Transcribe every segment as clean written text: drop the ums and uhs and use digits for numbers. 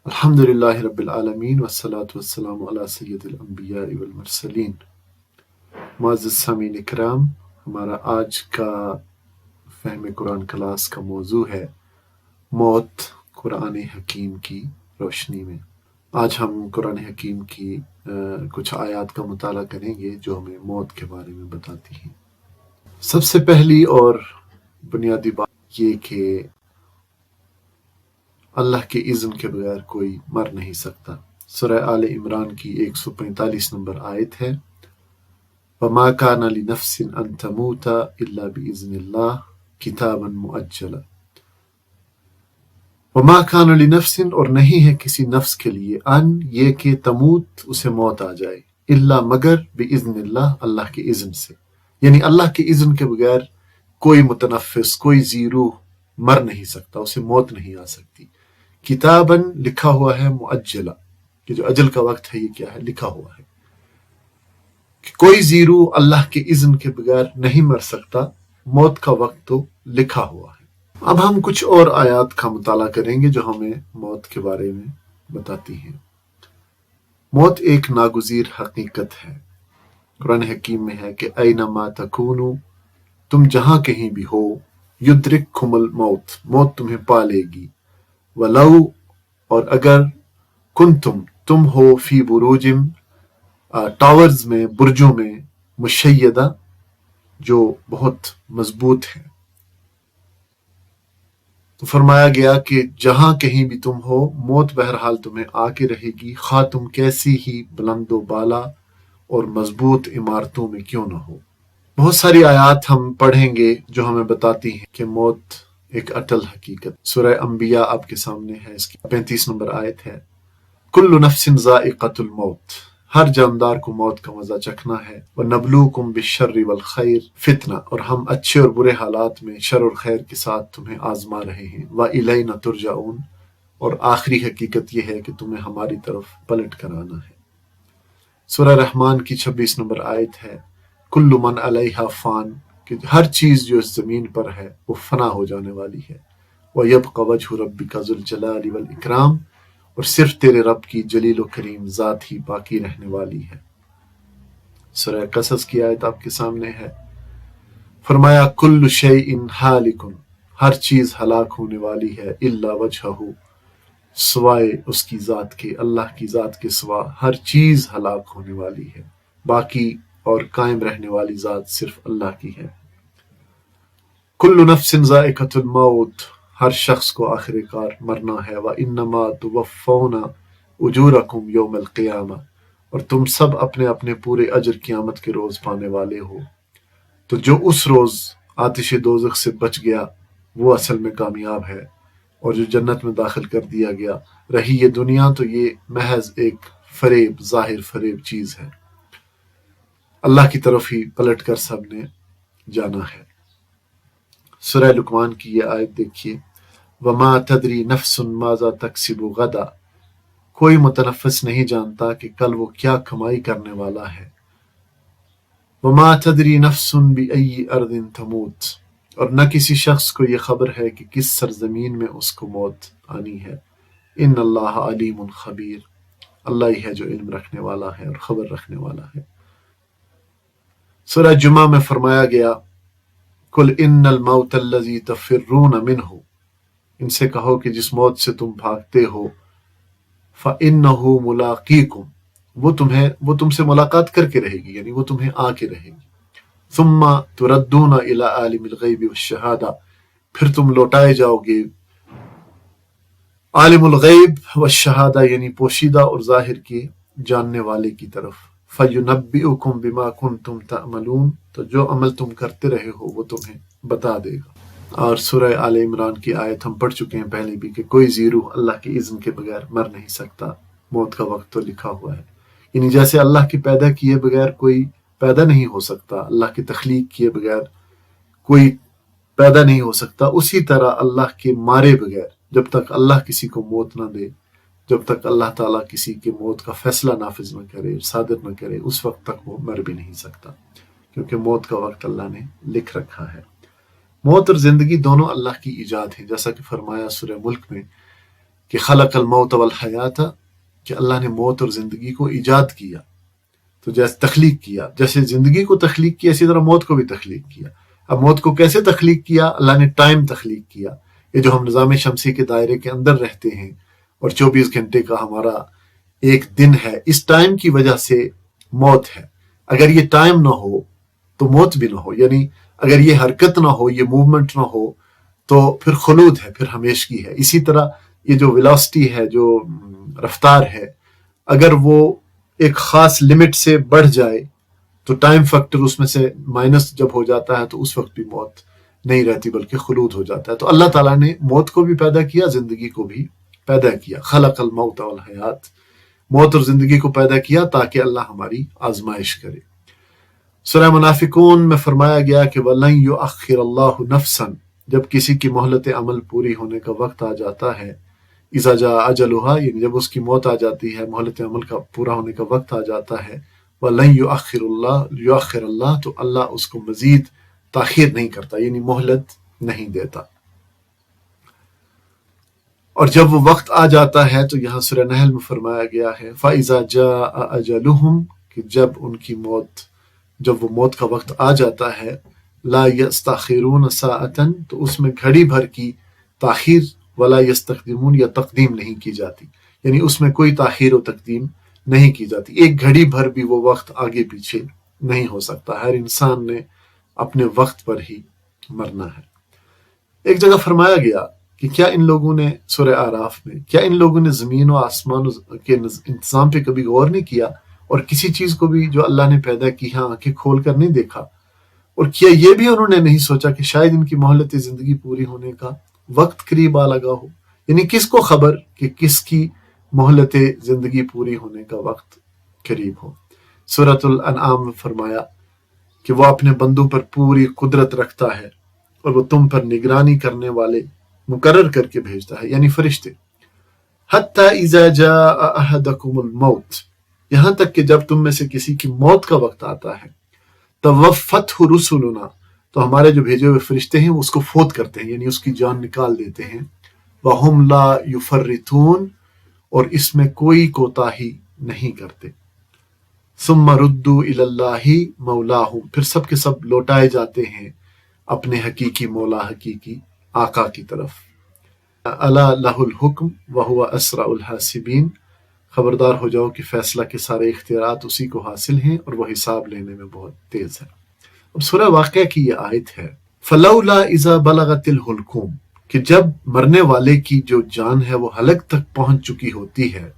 الحمدللہ رب العالمین والصلاة والسلام علی سید الانبیاء والمرسلین۔ معزز سامعین اکرام، ہمارا آج کا فہم قرآن کلاس کا موضوع ہے موت قرآن حکیم کی روشنی میں۔ آج ہم قرآن حکیم کی کچھ آیات کا مطالعہ کریں گے جو ہمیں موت کے بارے میں بتاتی ہیں۔ سب سے پہلی اور بنیادی بات یہ کہ اللہ کے اذن کے بغیر کوئی مر نہیں سکتا۔ سورہ آل عمران کی 145 نمبر آیت ہے، وَمَا كَانَ لِنَفْسٍ أَن تَمُوتَ إِلَّا بِإِذْنِ اللَّهِ كِتَابًا مُؤَجَّلًا۔ وَمَا كَانَ لِنَفْسٍ، اور نہیں ہے کسی نفس کے لیے، ان یہ کہ تموت اسے موت آ جائے، الا مگر بِإِذْنِ اللَّهِ اللہ کے اذن سے، یعنی اللہ کے اذن کے بغیر کوئی متنفس، کوئی ذی روح مر نہیں سکتا، اسے موت نہیں آ سکتی۔ کتاباً لکھا ہوا ہے، مؤجلا کہ جو اجل کا وقت ہے یہ کیا ہے، لکھا ہوا ہے کہ کوئی ذی روح اللہ کے اذن کے بغیر نہیں مر سکتا، موت کا وقت تو لکھا ہوا ہے۔ اب ہم کچھ اور آیات کا مطالعہ کریں گے جو ہمیں موت کے بارے میں بتاتی ہیں۔ موت ایک ناگزیر حقیقت ہے۔ قرآن حکیم میں ہے کہ اینما تکونوا، تم جہاں کہیں بھی ہو، یدرککم الموت، موت تمہیں پا لے گی، ولو، اور اگر، کنتم، تم ہو، فی بروج، ٹاورز میں، برجوں میں، مشیدہ، جو بہت مضبوط ہیں۔ تو فرمایا گیا کہ جہاں کہیں بھی تم ہو، موت بہرحال تمہیں آ کے رہے گی، خواہ تم کیسی ہی بلند و بالا اور مضبوط عمارتوں میں کیوں نہ ہو۔ بہت ساری آیات ہم پڑھیں گے جو ہمیں بتاتی ہیں کہ موت ایک اٹل حقیقت۔ سورہ انبیاء آپ کے سامنے ہے، اس کی 35 نمبر آیت ہے، کل نفس ذائقۃ الموت، ہر جاندار کو موت کا مزہ چکھنا ہے، وَنَبْلُوكُمْ بِالشَّرِّ وَالْخَيْرِ فتنہ، اور ہم اچھے اور برے حالات میں شر اور خیر کے ساتھ تمہیں آزما رہے ہیں، وَإِلَيْنَا تُرْجَعُونَ، اور آخری حقیقت یہ ہے کہ تمہیں ہماری طرف پلٹ کر آنا ہے۔ سورہ رحمان کی 26 نمبر آیت ہے، کل من علیہا فان، کہ ہر چیز جو اس زمین پر ہے وہ فنا ہو جانے والی ہے، وَيَبْقَ وَجْهُ رَبِّكَ ذُو الْجَلَالِ وَالْإِكْرَامِ، اور صرف تیرے رب کی جلیل و کریم ذات ہی باقی رہنے والی ہے۔ سورہ قصص کی آیت آپ کے سامنے ہے، فرمایا کل شیء ہالک، ہر چیز ہلاک ہونے والی ہے، الا وجہہ، سوائے اس کی ذات کے، اللہ کی ذات کے سوا ہر چیز ہلاک ہونے والی ہے، باقی اور قائم رہنے والی ذات صرف اللہ کی ہے۔ کل نفس ذائقۃ الموت، ہر شخص کو آخر کار مرنا ہے، وَإِنَّمَا تُوَفَّوْنَ أُجُورَكُمْ يَوْمَ الْقِيَامَةِ، اور تم سب اپنے اپنے پورے اجر قیامت کے روز پانے والے ہو۔ تو جو اس روز آتش دوزخ سے بچ گیا وہ اصل میں کامیاب ہے، اور جو جنت میں داخل کر دیا گیا، رہی یہ دنیا تو یہ محض ایک فریب، ظاہر فریب چیز ہے، اللہ کی طرف ہی پلٹ کر سب نے جانا ہے۔ سورہ لقمان کی یہ آیت دیکھیے، وَمَا تَدْرِي نَفْسٌ مَاذَا تَكْسِبُ غَدًا، کوئی متنفس نہیں جانتا کہ کل وہ کیا کمائی کرنے والا ہے، وَمَا تَدْرِي نَفْسٌ بِأَيِّ أَرْضٍ تَمُوتُ، اور نہ کسی شخص کو یہ خبر ہے کہ کس سرزمین میں اس کو موت آنی ہے، ان اللہ علیم خبیر، اللہ ہی ہے جو علم رکھنے والا ہے اور خبر رکھنے والا ہے۔ سورہ جمعہ میں فرمایا گیا، قل ان الموت الذی تفرون منہ، ان سے کہو کہ جس موت سے تم بھاگتے ہو، فإنہ ملاقیکم، وہ تم سے ملاقات کر کے رہے گی، یعنی وہ تمہیں آ کے رہے گی، ثم تردون الی عالم الغیب والشہادہ، پھر تم لوٹائے جاؤ گے عالم الغیب والشہادہ، یعنی پوشیدہ اور ظاہر کے جاننے والے کی طرف، فَيُنَبِّئُكُم بِمَا كُنتُمْ تَعْمَلُونَ، تو جو عمل تم کرتے رہے ہو وہ تمہیں بتا دے گا۔ اور سورہ آل عمران کی آیت ہم پڑھ چکے ہیں پہلے بھی کہ کوئی ذی روح اللہ کے اذن کے بغیر مر نہیں سکتا، موت کا وقت تو لکھا ہوا ہے، یعنی جیسے اللہ کے پیدا کیے بغیر کوئی پیدا نہیں ہو سکتا، اللہ کی تخلیق کیے بغیر کوئی پیدا نہیں ہو سکتا، اسی طرح اللہ کے مارے بغیر، جب تک اللہ کسی کو موت نہ دے، جب تک اللہ تعالیٰ کسی کے موت کا فیصلہ نافذ نہ کرے، صادر نہ کرے، اس وقت تک وہ مر بھی نہیں سکتا، کیونکہ موت کا وقت اللہ نے لکھ رکھا ہے۔ موت اور زندگی دونوں اللہ کی ایجاد ہیں، جیسا کہ فرمایا سورہ ملک میں کہ خلق الموت والحیات، کہ اللہ نے موت اور زندگی کو ایجاد کیا، تو جیسے تخلیق کیا، جیسے زندگی کو تخلیق کیا اسی طرح موت کو بھی تخلیق کیا۔ اب موت کو کیسے تخلیق کیا؟ اللہ نے ٹائم تخلیق کیا، یہ جو ہم نظام شمسی کے دائرے کے اندر رہتے ہیں اور 24 گھنٹے کا ہمارا ایک دن ہے، اس ٹائم کی وجہ سے موت ہے۔ اگر یہ ٹائم نہ ہو تو موت بھی نہ ہو، یعنی اگر یہ حرکت نہ ہو، یہ موومنٹ نہ ہو تو پھر خلود ہے، پھر ہمیشگی ہے۔ اسی طرح یہ جو ویلاسٹی ہے، جو رفتار ہے، اگر وہ ایک خاص لمٹ سے بڑھ جائے تو ٹائم فیکٹر اس میں سے مائنس جب ہو جاتا ہے تو اس وقت بھی موت نہیں رہتی بلکہ خلود ہو جاتا ہے۔ تو اللہ تعالیٰ نے موت کو بھی پیدا کیا، زندگی کو بھی پیدا کیا۔ خلق الموت والحیات، موت اور زندگی کو پیدا کیا تاکہ اللہ ہماری آزمائش کرے۔ سورہ منافقون میں فرمایا گیا کہ وَلَن يُؤَخِّرَ اللَّهُ نَفْسًا، جب کسی کی مہلت عمل پوری ہونے کا وقت آ جاتا ہے، اذا جاء اجلها، یعنی جب اس کی موت آ جاتی ہے، مہلت عمل کا پورا ہونے کا وقت آ جاتا ہے، وَلَن يُؤَخِّرَ اللَّهُ، تو اللہ اس کو مزید تاخیر نہیں کرتا، یعنی مہلت نہیں دیتا۔ اور جب وہ وقت آ جاتا ہے تو یہاں سورہ نحل میں فرمایا گیا ہے فَإِذَا جَاءَ أَجَلُهُمْ، کہ جب وہ موت کا وقت آ جاتا ہے، لا يستأخرون ساعة، تو اس میں گھڑی بھر کی تاخیر، ولا يستقدمون، یا تقدیم نہیں کی جاتی، یعنی اس میں کوئی تاخیر و تقدیم نہیں کی جاتی، ایک گھڑی بھر بھی وہ وقت آگے پیچھے نہیں ہو سکتا، ہر انسان نے اپنے وقت پر ہی مرنا ہے۔ ایک جگہ فرمایا گیا کہ کیا ان لوگوں نے، سورہ اعراف میں، کیا ان لوگوں نے زمین و آسمان کے انتظام پہ کبھی غور نہیں کیا، اور کسی چیز کو بھی جو اللہ نے پیدا کی ہے آنکھیں کھول کر نہیں دیکھا، اور کیا یہ بھی انہوں نے نہیں سوچا کہ شاید ان کی مہلت زندگی پوری ہونے کا وقت قریب آ لگا ہو؟ یعنی کس کو خبر کہ کس کی مہلت زندگی پوری ہونے کا وقت قریب ہو۔ سورۃ الانعام میں فرمایا کہ وہ اپنے بندوں پر پوری قدرت رکھتا ہے اور وہ تم پر نگرانی کرنے والے مقرر کر کے بھیجتا ہے، یعنی فرشتے۔ حتی اذا جاء احدکم الموت، یہاں تک کہ جب تم میں سے کسی کی موت کا وقت آتا ہے، توفتہ رسلنا، تو ہمارے جو بھیجے ہوئے فرشتے ہیں وہ اس کو فوت کرتے ہیں، یعنی اس کی جان نکال دیتے ہیں، وہم لا یفرطون، اور اس میں کوئی کوتاہی نہیں کرتے، ثم ردوا الی اللہ مولاہم، پھر سب کے سب لوٹائے جاتے ہیں اپنے حقیقی مولا، حقیقی آقا کی طرف۔ الا لہ الحکم وہو اسرع الحاسبین، خبردار ہو جاؤ کہ فیصلہ کے سارے اختیارات اسی کو حاصل ہیں اور وہ حساب لینے میں بہت تیز ہے۔ اب سورہ واقعہ کی یہ آیت ہے فلولا اذا بلغت الحلقوم، کہ جب مرنے والے کی جو جان ہے وہ حلق تک پہنچ چکی ہوتی ہے،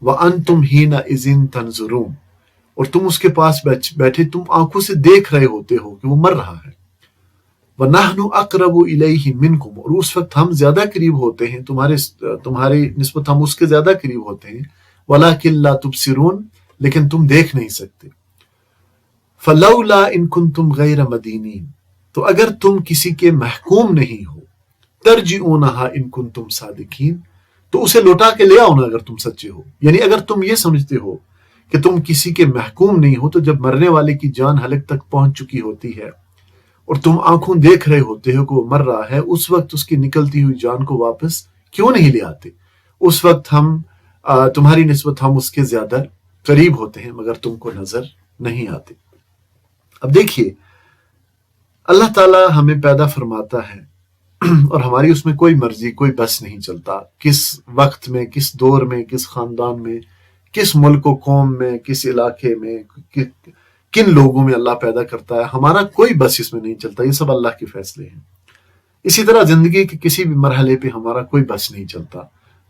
وانتم حینئذ تنظرون، اور تم اس کے پاس بیٹھے تم آنکھوں سے دیکھ رہے ہوتے ہو کہ وہ مر رہا ہے، وَنَحْنُ أَقْرَبُ إِلَيْهِ مِنْكُمْ، اور اس وقت ہم زیادہ قریب ہوتے ہیں تمہاری نسبت، ہم اس کے زیادہ قریب ہوتے ہیں، وَلَكِنْ لَا تُبْصِرُونَ، لیکن تم دیکھ نہیں سکتے۔ فَلَوْلَا إِن كُنْتُمْ غَيْرَ مَدِينِينَ، تو اگر تم کسی کے محکوم نہیں ہو، تَرْجِعُونَهَا إِن كُنْتُمْ صَادِقِينَ، تو اسے لوٹا کے لے آؤ نا اگر تم سچے ہو، یعنی اگر تم یہ سمجھتے ہو کہ تم کسی کے محکوم نہیں ہو، تو جب مرنے والے کی جان حلق تک پہنچ چکی ہوتی ہے اور تم آنکھوں دیکھ رہے ہوتے ہو کہ وہ مر رہا ہے، اس وقت اس کی نکلتی ہوئی جان کو واپس کیوں نہیں لے آتے؟ اس وقت ہم تمہاری نسبت ہم اس کے زیادہ قریب ہوتے ہیں مگر تم کو نظر نہیں آتے۔ اب دیکھیے، اللہ تعالیٰ ہمیں پیدا فرماتا ہے اور ہماری اس میں کوئی مرضی، کوئی بس نہیں چلتا، کس وقت میں، کس دور میں، کس خاندان میں، کس ملک و قوم میں، کس علاقے میں، کن لوگوں میں اللہ پیدا کرتا ہے، ہمارا کوئی بس اس میں نہیں چلتا، یہ سب اللہ کے فیصلے ہیں۔ اسی طرح زندگی کے کسی بھی مرحلے پہ ہمارا کوئی بس نہیں چلتا،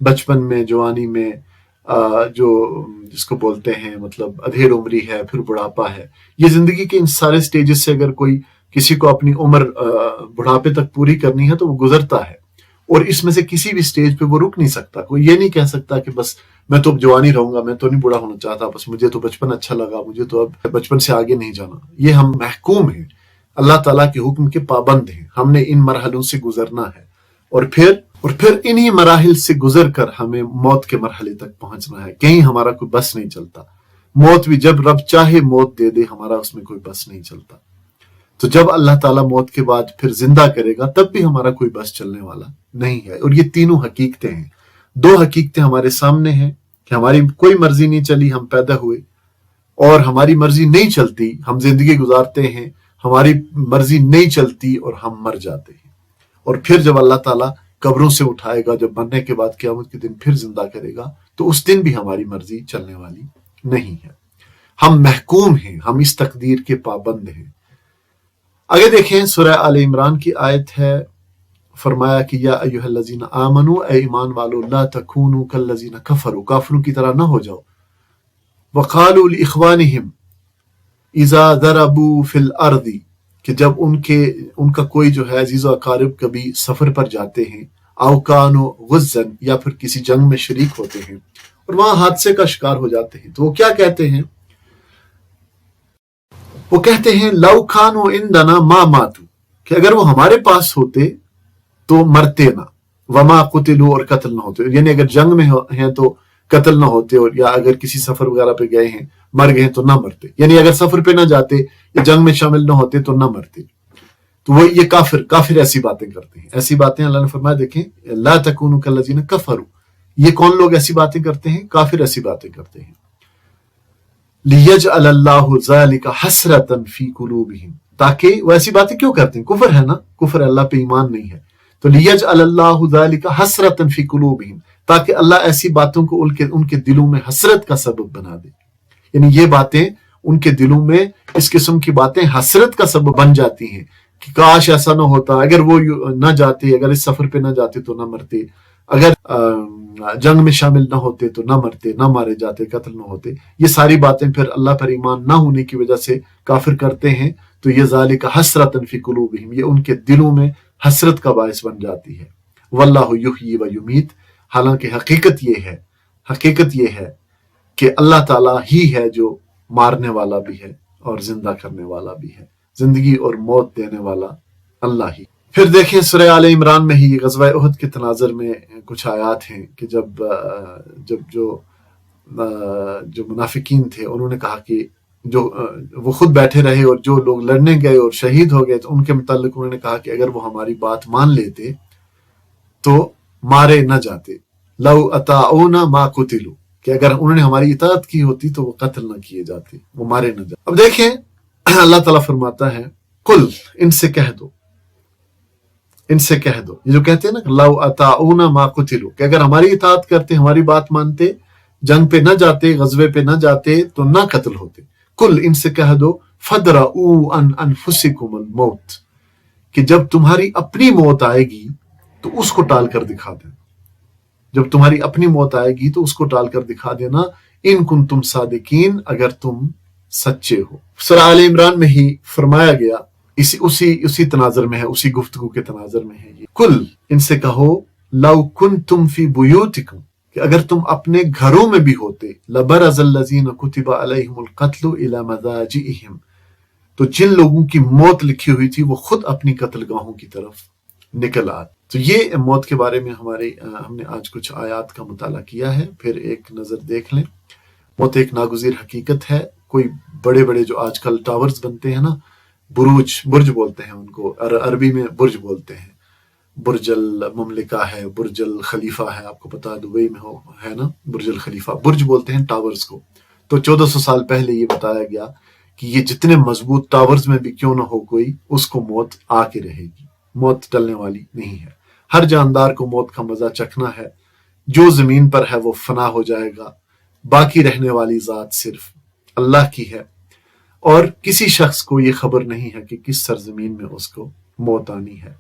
بچپن میں، جوانی میں، جو جس کو بولتے ہیں مطلب ادھیڑ عمری ہے، پھر بڑھاپا ہے، یہ زندگی کے ان سارے سٹیجز سے اگر کوئی کسی کو اپنی عمر بڑھاپے تک پوری کرنی ہے تو وہ گزرتا ہے، اور اس میں سے کسی بھی سٹیج پہ وہ رک نہیں سکتا۔ کوئی یہ نہیں کہہ سکتا کہ بس میں تو اب جوانی رہوں گا، میں تو نہیں بوڑھا ہونا چاہتا، بس مجھے تو بچپن اچھا لگا، مجھے تو اب بچپن سے آگے نہیں جانا۔ یہ ہم محکوم ہیں، اللہ تعالیٰ کے حکم کے پابند ہیں، ہم نے ان مرحلوں سے گزرنا ہے، اور پھر انہی مراحل سے گزر کر ہمیں موت کے مرحلے تک پہنچنا ہے۔ کہیں ہمارا کوئی بس نہیں چلتا، موت بھی جب رب چاہے موت دے دے، ہمارا اس میں کوئی بس نہیں چلتا۔ تو جب اللہ تعالیٰ موت کے بعد پھر زندہ کرے گا تب بھی ہمارا کوئی بس چلنے والا نہیں ہے۔ اور یہ تینوں حقیقتیں ہیں، دو حقیقتیں ہمارے سامنے ہیں کہ ہماری کوئی مرضی نہیں چلی، ہم پیدا ہوئے، اور ہماری مرضی نہیں چلتی، ہم زندگی گزارتے ہیں، ہماری مرضی نہیں چلتی اور ہم مر جاتے ہیں۔ اور پھر جب اللہ تعالیٰ قبروں سے اٹھائے گا، جب مرنے کے بعد قیامت کے دن پھر زندہ کرے گا، تو اس دن بھی ہماری مرضی چلنے والی نہیں ہے۔ ہم محکوم ہیں، ہم اس تقدیر کے پابند ہیں۔ اگر دیکھیں سورہ آل عمران کی آیت ہے، فرمایا کہ یا ایھا الذین آمنوا، اے ایمان والو، لا تکونوا کالذین کفروا، کافروں کی طرح نہ ہو جاؤ، وقالوا لاخوانہم اذا ضربوا فی الارض، کہ جب ان کا کوئی جو ہے عزیز و اقارب کبھی سفر پر جاتے ہیں، او کانوا غزا، یا پھر کسی جنگ میں شریک ہوتے ہیں اور وہاں حادثے کا شکار ہو جاتے ہیں، تو وہ کیا کہتے ہیں؟ وہ کہتے ہیں لو کانوا عندنا ما ماتوا، کہ اگر وہ ہمارے پاس ہوتے تو مرتے نہ، وما قتلوا، اور قتل نہ ہوتے، یعنی اگر جنگ میں ہیں تو قتل نہ ہوتے، اور یا اگر کسی سفر وغیرہ پہ گئے ہیں مر گئے تو نہ مرتے، یعنی اگر سفر پہ نہ جاتے یا جنگ میں شامل نہ ہوتے تو نہ مرتے۔ تو وہ یہ کافر ایسی باتیں کرتے ہیں، ایسی باتیں اللہ نے فرمایا، دیکھیں لا تکونوا کالذین کفروا، یہ کون لوگ ایسی باتیں کرتے ہیں؟ کافر ایسی باتیں کرتے ہیں۔ لیجعل اللہ ذلک حسرۃ فی قلوبہم، تاکہ وہ ایسی باتیں کیوں کرتے ہیں؟ کفر ہے نا، کفر اللہ پہ ایمان نہیں ہے، تو لیجعل اللہ ذلک حسرۃ فی قلوبہم، تاکہ اللہ ایسی باتوں کو ان کے دلوں میں حسرت کا سبب بنا دے، یعنی یہ باتیں ان کے دلوں میں، اس قسم کی باتیں حسرت کا سبب بن جاتی ہیں کہ کاش ایسا نہ ہوتا، اگر وہ نہ جاتے، اگر اس سفر پہ نہ جاتے تو نہ مرتے، اگر جنگ میں شامل نہ ہوتے تو نہ مرتے، نہ مارے جاتے، قتل نہ ہوتے۔ یہ ساری باتیں پھر اللہ پر ایمان نہ ہونے کی وجہ سے کافر کرتے ہیں، تو یہ ذالک حسرۃ فی قلوبہم، یہ ان کے دلوں میں حسرت کا باعث بن جاتی ہے۔ واللہ یحیی و یمیت، حالانکہ حقیقت یہ ہے کہ اللہ تعالیٰ ہی ہے جو مارنے والا بھی ہے اور زندہ کرنے والا بھی ہے، زندگی اور موت دینے والا اللہ ہی۔ پھر دیکھیں سورہ آل عمران میں ہی غزوہ احد کے تناظر میں کچھ آیات ہیں کہ جب جو منافقین تھے انہوں نے کہا کہ وہ خود بیٹھے رہے اور جو لوگ لڑنے گئے اور شہید ہو گئے تو ان کے متعلق انہوں نے کہا کہ اگر وہ ہماری بات مان لیتے تو مارے نہ جاتے، لو اطاعونا ما قتلوا، کہ اگر انہوں نے ہماری اطاعت کی ہوتی تو وہ قتل نہ کیے جاتے، وہ مارے نہ جاتے۔ اب دیکھیں اللہ تعالیٰ فرماتا ہے قل، ان سے کہہ دو، یہ جو کہتے ہیں نا لو اطاعونا ما قتلوا، کہ اگر ہماری اطاعت کرتے، ہماری بات مانتے، جنگ پہ نہ جاتے، غزوے پہ نہ جاتے تو نہ قتل ہوتے۔ قل، ان سے کہہ دو فادرؤوا عن انفسکم الموت، کہ جب تمہاری اپنی موت آئے گی تو اس کو ٹال کر دکھا دینا، جب تمہاری اپنی موت آئے گی تو اس کو ٹال کر دکھا دینا، ان کنتم صادقین، اگر تم سچے ہو۔ سورہ آل عمران میں ہی فرمایا گیا، اسی تناظر میں ہے، اسی گفتگو کے تناظر میں ہے یہ، کل، ان سے کہو لو کنتم فی بیوتکم، کہ اگر تم اپنے گھروں میں بھی ہوتے، لبرز الذین کتب علیہم القتل الی مضاجعہم، تو جن لوگوں کی موت لکھی ہوئی تھی وہ خود اپنی قتل گاہوں کی طرف نکل آتے۔ تو یہ موت کے بارے میں ہم نے آج کچھ آیات کا مطالعہ کیا ہے۔ پھر ایک نظر دیکھ لیں، موت ایک ناگزیر حقیقت ہے۔ کوئی بڑے بڑے جو آج کل ٹاورز بنتے ہیں نا، برج بولتے ہیں ان کو، عربی میں برج بولتے ہیں، برج المملکہ ہے، برج الخلیفہ ہے، آپ کو پتا دبئی میں ہے نا برج الخلیفہ، برج بولتے ہیں ٹاورز کو۔ تو 1400 سال پہلے یہ بتایا گیا کہ یہ جتنے مضبوط ٹاورز میں بھی کیوں نہ ہو کوئی، اس کو موت آ کے رہے گی، موت ٹلنے والی نہیں ہے۔ ہر جاندار کو موت کا مزہ چکھنا ہے، جو زمین پر ہے وہ فنا ہو جائے گا، باقی رہنے والی ذات صرف اللہ کی ہے، اور کسی شخص کو یہ خبر نہیں ہے کہ کس سرزمین میں اس کو موت آنی ہے،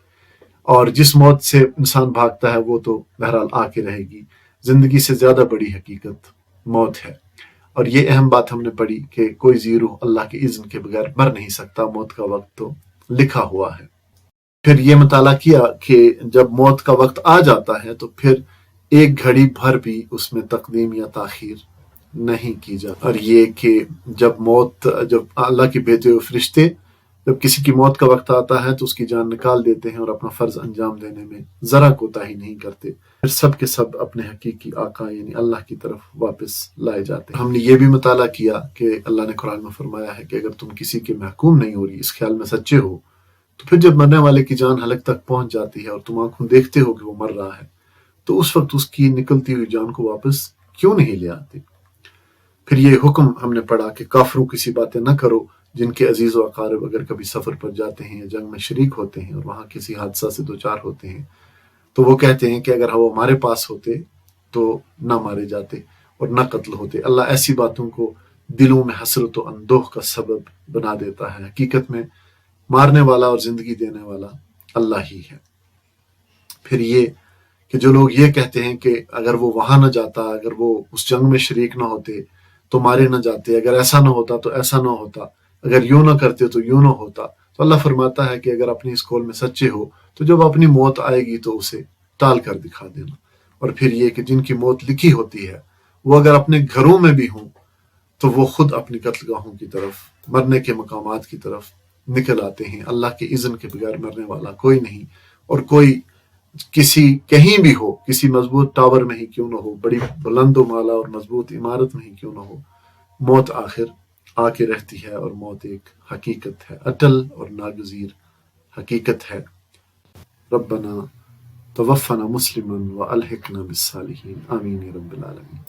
اور جس موت سے انسان بھاگتا ہے وہ تو بہرحال آ کے رہے گی۔ زندگی سے زیادہ بڑی حقیقت موت ہے، اور یہ اہم بات ہم نے پڑھی کہ کوئی زیرو اللہ کے اذن کے بغیر مر نہیں سکتا، موت کا وقت تو لکھا ہوا ہے۔ پھر یہ مطالعہ کیا کہ جب موت کا وقت آ جاتا ہے تو پھر ایک گھڑی بھر بھی اس میں تقدیم یا تاخیر نہیں کی جاتی، اور یہ کہ جب اللہ کے بھیجے ہوئے فرشتے جب کسی کی موت کا وقت آتا ہے تو اس کی جان نکال دیتے ہیں اور اپنا فرض انجام دینے میں ذرا کوتاہی نہیں کرتے، پھر سب کے سب اپنے حقیقی آقا یعنی اللہ کی طرف واپس لائے جاتے ہیں۔ ہم نے یہ بھی مطالعہ کیا کہ اللہ نے قرآن میں فرمایا ہے کہ اگر تم کسی کے محکوم نہیں ہو رہی، اس خیال میں سچے ہو، تو پھر جب مرنے والے کی جان حلق تک پہنچ جاتی ہے اور تم آنکھوں دیکھتے ہو کہ وہ مر رہا ہے، تو اس وقت اس کی نکلتی ہوئی جان کو واپس کیوں نہیں لے آتے؟ پھر یہ حکم ہم نے پڑھا کہ کافروں کی سی باتیں نہ کرو جن کے عزیز و اقارب اگر کبھی سفر پر جاتے ہیں یا جنگ میں شریک ہوتے ہیں اور وہاں کسی حادثہ سے دوچار ہوتے ہیں تو وہ کہتے ہیں کہ اگر وہ ہمارے پاس ہوتے تو نہ مارے جاتے اور نہ قتل ہوتے۔ اللہ ایسی باتوں کو دلوں میں حسرت و اندوہ کا سبب بنا دیتا ہے۔ حقیقت میں مارنے والا اور زندگی دینے والا اللہ ہی ہے۔ پھر یہ کہ جو لوگ یہ کہتے ہیں کہ اگر وہ وہاں نہ جاتا، اگر وہ اس جنگ میں شریک نہ ہوتے تو مارے نہ جاتے، اگر ایسا نہ ہوتا تو ایسا نہ ہوتا، اگر یوں نہ کرتے تو یوں نہ ہوتا، تو اللہ فرماتا ہے کہ اگر اپنی اس قول میں سچے ہو تو جب اپنی موت آئے گی تو اسے ٹال کر دکھا دینا۔ اور پھر یہ کہ جن کی موت لکھی ہوتی ہے وہ اگر اپنے گھروں میں بھی ہوں تو وہ خود اپنی قتل گاہوں کی طرف، مرنے کے مقامات کی طرف نکل آتے ہیں۔ اللہ کے اذن کے بغیر مرنے والا کوئی نہیں، اور کوئی کسی کہیں بھی ہو، کسی مضبوط ٹاور میں ہی کیوں نہ ہو، بڑی بلند و بالا اور مضبوط عمارت میں ہی کیوں نہ ہو، موت آخر آ کے رہتی ہے، اور موت ایک حقیقت ہے، اٹل اور ناگزیر حقیقت ہے۔ ربنا توفنا مسلما والحقنا بالصالحین، آمین یا رب العالمین۔